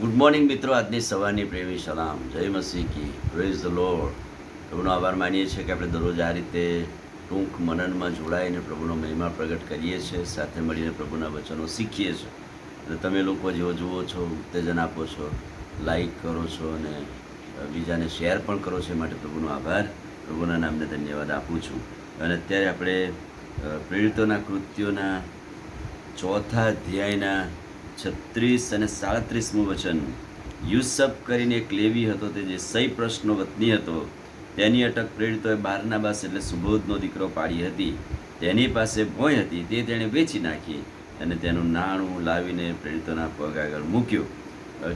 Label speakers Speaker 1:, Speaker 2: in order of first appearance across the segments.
Speaker 1: Good morning મિત્રો, આજની સવારની પ્રેમી સલામ, જય મસીહ કી, પ્રેઝ ધ લોર્ડ. પ્રભુનો આભાર માનીએ છીએ કે આપણે દરરોજ આ રીતે ટૂંક મનનમાં જોડાઈને પ્રભુનો મહિમા પ્રગટ કરીએ છીએ, સાથે મળીને પ્રભુના વચનો શીખીએ છીએ. અને તમે લોકો જેવો જુઓ છો, ઉત્તેજન આપો છો, લાઈક કરો છો અને બીજાને શેર પણ કરો છો, એ માટે પ્રભુનો આભાર, પ્રભુના નામને ધન્યવાદ આપું છું. અને અત્યારે આપણે પ્રેરિતોના કૃત્યોના 4થા અધ્યાયના 36 અને 37મું વચન. યુસફ કરીને એક લેવી હતો, તે જે સૈપ્રસનો વતની હતો, તેની અટક પ્રેરિતોએ બારનાબાસ એટલે સુબોધનો દીકરો પાડી હતી. તેની પાસે ભોંય હતી, તે તેણે વેચી નાખી અને તેનું નાણું લાવીને પ્રેરિતોના પગ આગળ મૂક્યું.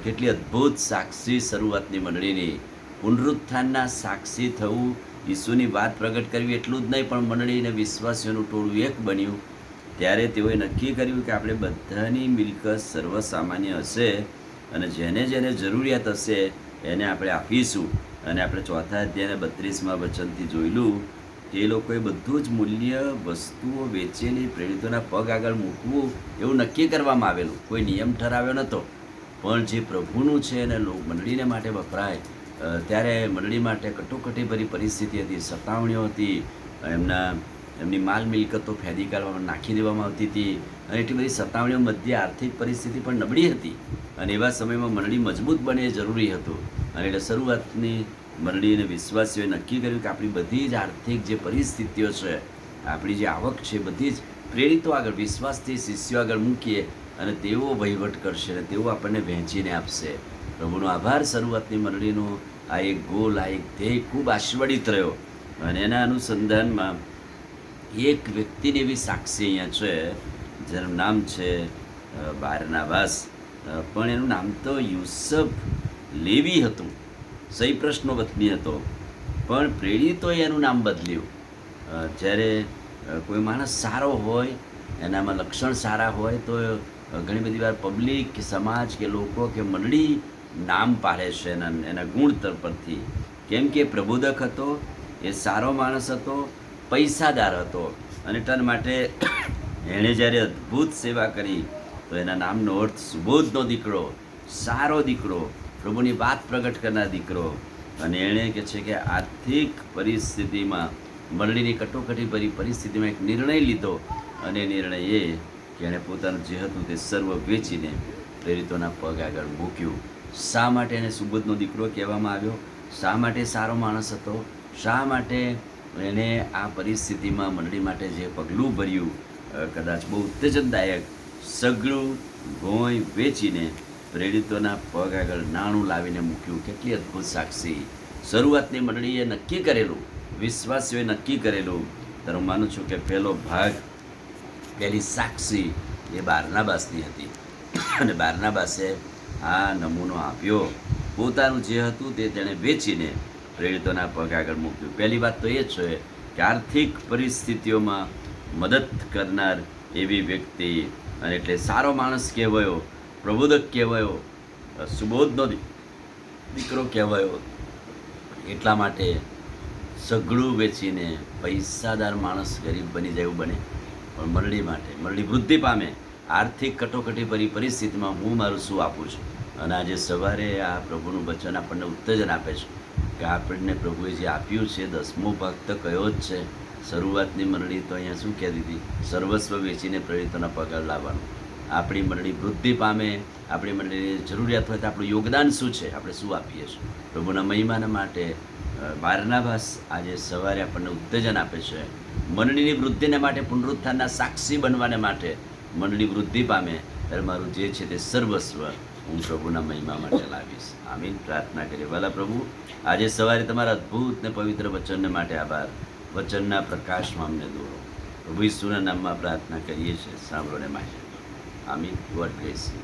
Speaker 1: કેટલી અદ્ભુત સાક્ષી શરૂઆતની મંડળીની. પુનરુત્થાનના સાક્ષી થવું, ઈસુની વાત પ્રગટ કરવી એટલું જ નહીં, પણ મંડળીને વિશ્વાસીઓનું ટોળું એક બન્યું. ત્યારે તેઓએ નક્કી કર્યું કે આપણે બધાની મિલકત સર્વસામાન્ય હશે અને જેને જેને જરૂરિયાત હશે એને આપણે આપીશું. અને આપણે 4થા અધ્યાયના 32મા વચનથી જોયેલું કે એ લોકોએ બધું જ મૂલ્ય વસ્તુઓ વેચેલી પ્રેરિતોના પગ આગળ મૂકવું એવું નક્કી કરવામાં આવેલું. કોઈ નિયમ ઠરાવ્યો નહોતો, પણ જે પ્રભુનું છે એને મંડળીને માટે વપરાય. ત્યારે મંડળી માટે કટોકટીભરી પરિસ્થિતિ હતી, સતાવણીઓ હતી, એમની માલ મિલકતો ફેદી કાઢવામાં નાખી દેવામાં આવતી હતી અને એટલી બધી સતાવણીઓ મધ્ય આર્થિક પરિસ્થિતિ પણ નબળી હતી. અને એવા સમયમાં મંડળી મજબૂત બને એ જરૂરી હતું. અને એટલે શરૂઆતની મંડળીને વિશ્વાસીઓએ નક્કી કર્યું કે આપણી બધી જ આર્થિક જે પરિસ્થિતિઓ છે, આપણી જે આવક છે, બધી જ પ્રેરિતો આગળ, વિશ્વાસથી શિષ્યો આગળ મૂકીએ અને તેઓ વહીવટ કરશે અને તેઓ આપણને વહેંચીને આપશે. પ્રભુનો આભાર. શરૂઆતની મંડળીનો આ એક ગોલ, આ એક ધ્યેય ખૂબ આશીર્વાદિત રહ્યો. અને એના અનુસંધાનમાં એક વ્યક્તિની એવી સાક્ષી અહીંયા છે જેનું નામ છે બારનાબાસ, પણ એનું નામ તો યુસફ લેવી હતું, સૈપ્રસનો વતની હતો, પણ પ્રેરિતોએ એનું નામ બદલ્યું. જ્યારે કોઈ માણસ સારો હોય, એનામાં લક્ષણ સારા હોય, તો ઘણી બધી વાર પબ્લિક કે સમાજ કે લોકો કે મંડળી નામ પાડે છે એના ગુણ પરથી. કેમ કે પ્રબોધક હતો, એ સારો માણસ હતો, પૈસાદાર હતો, અને એટલા માટે એણે જ્યારે અદ્ભુત સેવા કરી તો એના નામનો અર્થ સુબોધનો દીકરો, સારો દીકરો, પ્રભુની વાત પ્રગટ કરનાર દીકરો. અને એણે કહે છે કે આર્થિક પરિસ્થિતિમાં, મંડળીની કટોકટીભરી પરિસ્થિતિમાં એક નિર્ણય લીધો. અને નિર્ણય એ કે એણે પોતાનું જે હતું તે સર્વ વેચીને પ્રેરિતોના પગ આગળ મૂક્યું. શા માટે એને સુબોધનો દીકરો કહેવામાં આવ્યો? શા માટે સારો માણસ હતો? શા માટે એણે આ પરિસ્થિતિમાં મંડળી માટે જે પગલું ભર્યું, કદાચ બહુ ઉત્તેજનદાયક, સગળું ભોંય વેચીને પ્રેરિતોના પગ આગળ નાણું લાવીને મૂક્યું. કેટલી અદ્ભુત સાક્ષી. શરૂઆતની મંડળીએ નક્કી કરેલું, વિશ્વાસીઓએ નક્કી કરેલું. ત્યારે હું માનું છું કે પહેલો ભાગ, પહેલી સાક્ષી એ બારનાબાસની હતી. અને બારનાબાસે આ નમૂનો આપ્યો. પોતાનું જે હતું તે તેણે વેચીને પ્રેરિતોના પગ આગળ મૂક્યું. પહેલી વાત તો એ છે કે આર્થિક પરિસ્થિતિઓમાં મદદ કરનાર એવી વ્યક્તિ. અને એટલે સારો માણસ કહેવાયો, પ્રબોધક કહેવાયો, સુબોધનો દીકરો કહેવાયો. એટલા માટે સઘળું વેચીને પૈસાદાર માણસ ગરીબ બની જાય એવું બને, પણ મંડળી માટે, મંડળી વૃદ્ધિ પામે. આર્થિક કટોકટીભરી પરિસ્થિતિમાં હું મારું શું આપું છું? અને આજે સવારે આ પ્રભુનું વચન આપણને ઉત્તેજન આપે છે કે આપણને પ્રભુએ જે આપ્યું છે 10મો ભાગ તો કયો જ છે. શરૂઆતની મંડળી તો અહીંયા શું કહેતી હતી? સર્વસ્વ વેચીને પ્રેરિતોના પગાર લાવવાનું. આપણી મંડળી વૃદ્ધિ પામે, આપણી મંડળીની જરૂરિયાત હોય તો આપણું યોગદાન શું છે, આપણે શું આપીએ છીએ પ્રભુના મહિમાના માટે. બારનાબાસ આજે સવારે આપણને ઉત્તેજન આપે છે મંડળીની વૃદ્ધિને માટે, પુનરુત્થાનના સાક્ષી બનવાને માટે. મંડળી વૃદ્ધિ પામે ત્યારે મારું જે છે તે સર્વસ્વ હું પ્રભુના મહિમા માટે લાવીશ. આમીન. પ્રાર્થના કરીએ. વાલા પ્રભુ, આજે સવારે તમારા અદ્ભુત ને પવિત્ર વચનને માટે આભાર. વચનના પ્રકાશમાં અમને દોરો. પ્રભુ ઈસુના નામમાં પ્રાર્થના કરીએ છીએ, સાંભળો ને માટે. આમીન. God bless you.